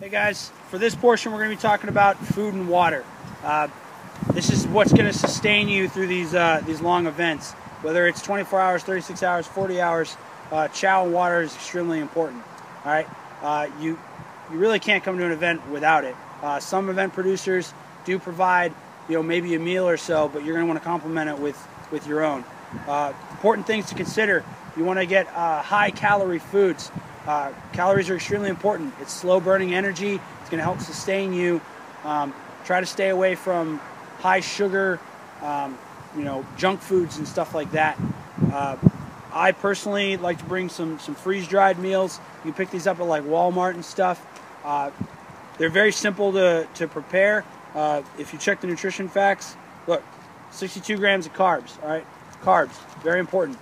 Hey guys, for this portion we're going to be talking about food and water. This is what's going to sustain you through these long events. Whether it's 24 hours, 36 hours, 40 hours, chow and water is extremely important. All right, you really can't come to an event without it. Some event producers do provide, maybe a meal or so, but you're going to want to complement it with your own. Important things to consider: you want to get high-calorie foods. Calories are extremely important. It's slow-burning energy. It's going to help sustain you. Try to stay away from high sugar, junk foods and stuff like that. I personally like to bring some freeze-dried meals. You can pick these up at like Walmart and stuff. They're very simple to prepare. If you check the nutrition facts, look, 62 grams of carbs. All right, carbs, very important.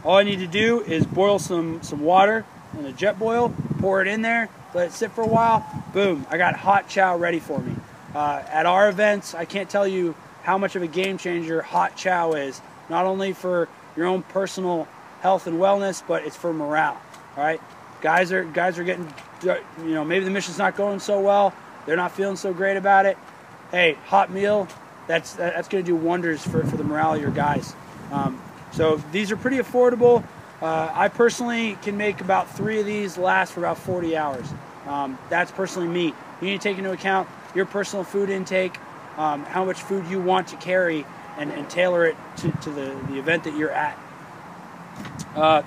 All I need to do is boil some water in a jet boil, pour it in there, let it sit for a while, boom, I got hot chow ready for me. At our events, I can't tell you how much of a game changer hot chow is, not only for your own personal health and wellness, but it's for morale. All right, guys are getting, maybe the mission's not going so well, they're not feeling so great about it. Hey, hot meal, that's going to do wonders for the morale of your guys. So these are pretty affordable. I personally can make about 3 of these last for about 40 hours. That's personally me. You need to take into account your personal food intake, how much food you want to carry, and tailor it to the event that you're at.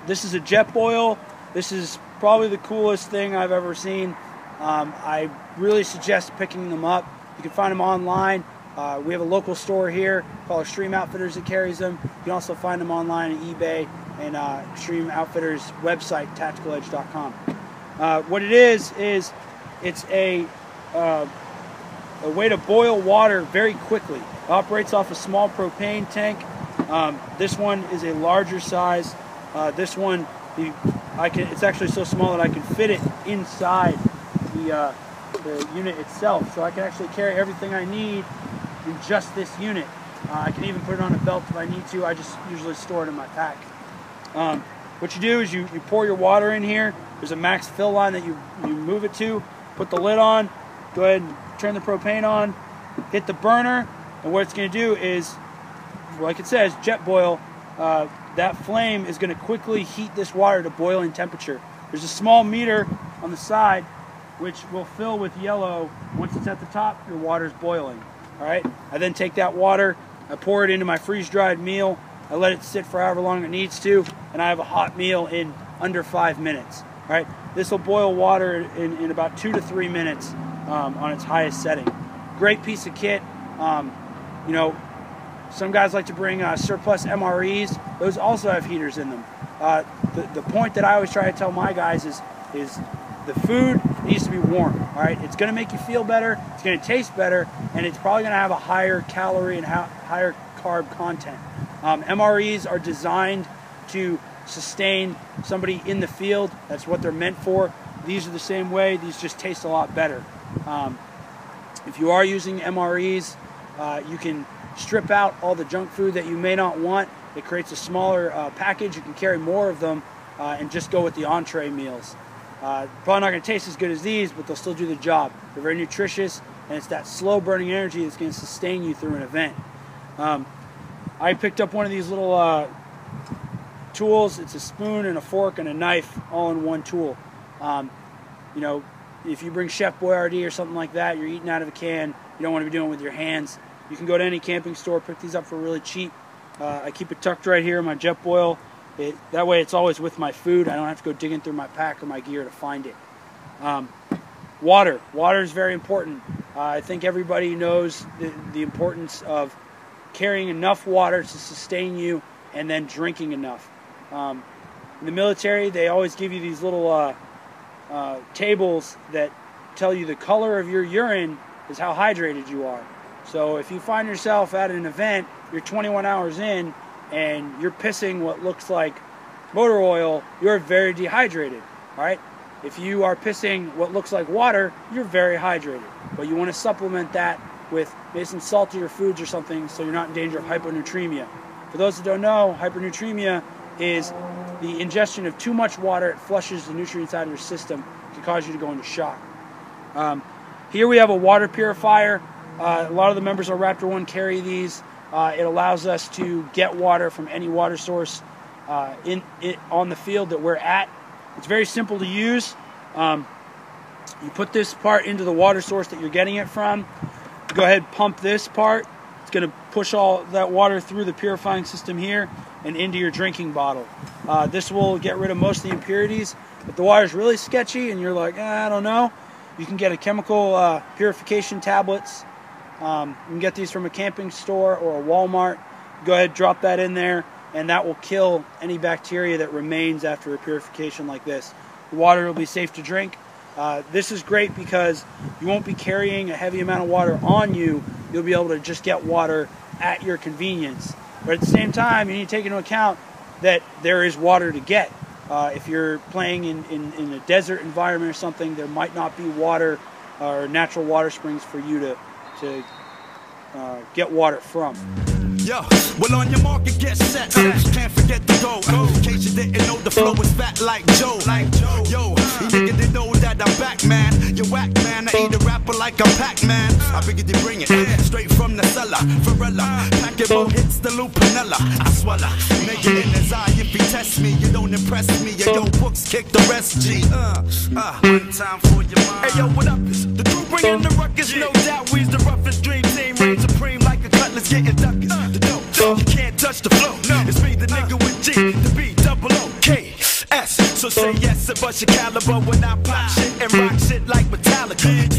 This is a jet boil. This is probably the coolest thing I've ever seen. I really suggest picking them up. You can find them online. We have a local store here called Extreme Outfitters that carries them. You can also find them online at eBay and Extreme Outfitters website, tacticaledge.com. What it is it's a way to boil water very quickly. It operates off a small propane tank. This one is a larger size. This one, it's actually so small that I can fit it inside the unit itself. So I can actually carry everything I need in just this unit. I can even put it on a belt if I need to. I just usually store it in my pack. What you do is you pour your water in here. There's a max fill line that you move it to. Put the lid on. Go ahead and turn the propane on. Hit the burner. And what it's going to do is, like it says, jet boil. That flame is going to quickly heat this water to boiling temperature. There's a small meter on the side which will fill with yellow. Once it's at the top, your water's boiling. All right. I then take that water, I pour it into my freeze-dried meal, I let it sit for however long it needs to, and I have a hot meal in under 5 minutes. All right. This will boil water in about 2 to 3 minutes on its highest setting. Great piece of kit. Some guys like to bring surplus MREs. Those also have heaters in them. The point that I always try to tell my guys is the food needs to be warm. All right, it's going to make you feel better, it's going to taste better, and it's probably going to have a higher calorie and higher carb content. MREs are designed to sustain somebody in the field. That's what they're meant for. These are the same way. These just taste a lot better. If you are using MREs, you can strip out all the junk food that you may not want. It creates a smaller package. You can carry more of them and just go with the entree meals. Probably not going to taste as good as these, but they'll still do the job. They're very nutritious, and it's that slow-burning energy that's going to sustain you through an event. I picked up one of these little tools. It's a spoon and a fork and a knife all in one tool. If you bring Chef Boyardee or something like that, you're eating out of a can, you don't want to be doing it with your hands. You can go to any camping store, pick these up for really cheap. I keep it tucked right here in my jet boil. That way it's always with my food. I don't have to go digging through my pack or my gear to find it. Water. Water is very important. I think everybody knows the importance of carrying enough water to sustain you and then drinking enough. In the military, they always give you these little tables that tell you the color of your urine is how hydrated you are. So if you find yourself at an event, you're 21 hours in, and you're pissing what looks like motor oil, you're very dehydrated. All right. If you are pissing what looks like water, you're very hydrated. But you want to supplement that with maybe some saltier foods or something, so you're not in danger of hyponatremia. For those that don't know, hyponatremia is the ingestion of too much water. It flushes the nutrients out of your system, can cause you to go into shock. Here we have a water purifier. A lot of the members of Raptor 1 carry these. It allows us to get water from any water source on the field that we're at. It's very simple to use. You put this part into the water source that you're getting it from. Go ahead, pump this part. It's going to push all that water through the purifying system here and into your drinking bottle. This will get rid of most of the impurities. If the water is really sketchy and you're like, I don't know, you can get a chemical purification tablets. You can get these from a camping store or a Walmart. Go ahead, drop that in there, and that will kill any bacteria that remains after a purification like this. The water will be safe to drink. This is great because you won't be carrying a heavy amount of water on you. You'll be able to just get water at your convenience. But at the same time, you need to take into account that there is water to get. If you're playing in a desert environment or something, there might not be water or natural water springs for you to get water from. Yo, well on your market, get set. Can't forget to go. In case you didn't know, the flow is fat like Joe. Yo, you nigga didn't know that I'm back, man. You whack, man. I eat a rapper like a Pac-Man. I figured you bring it straight from the cellar. Varela, packable hits the Lupinella. I swallow, nigga in his eye. If he test me, you don't impress me. Yo, books kick the rest, G. One time for your mind. Hey, yo, what up? The crew bringing the ruckus, no doubt. We's the roughest dream team, reign supreme like a cutlass getting ducked. You can't touch the flow. It's me, the nigga with G, the B, double O, K, S. So say yes and bust your caliber when I pop shit and rock shit like Metallica.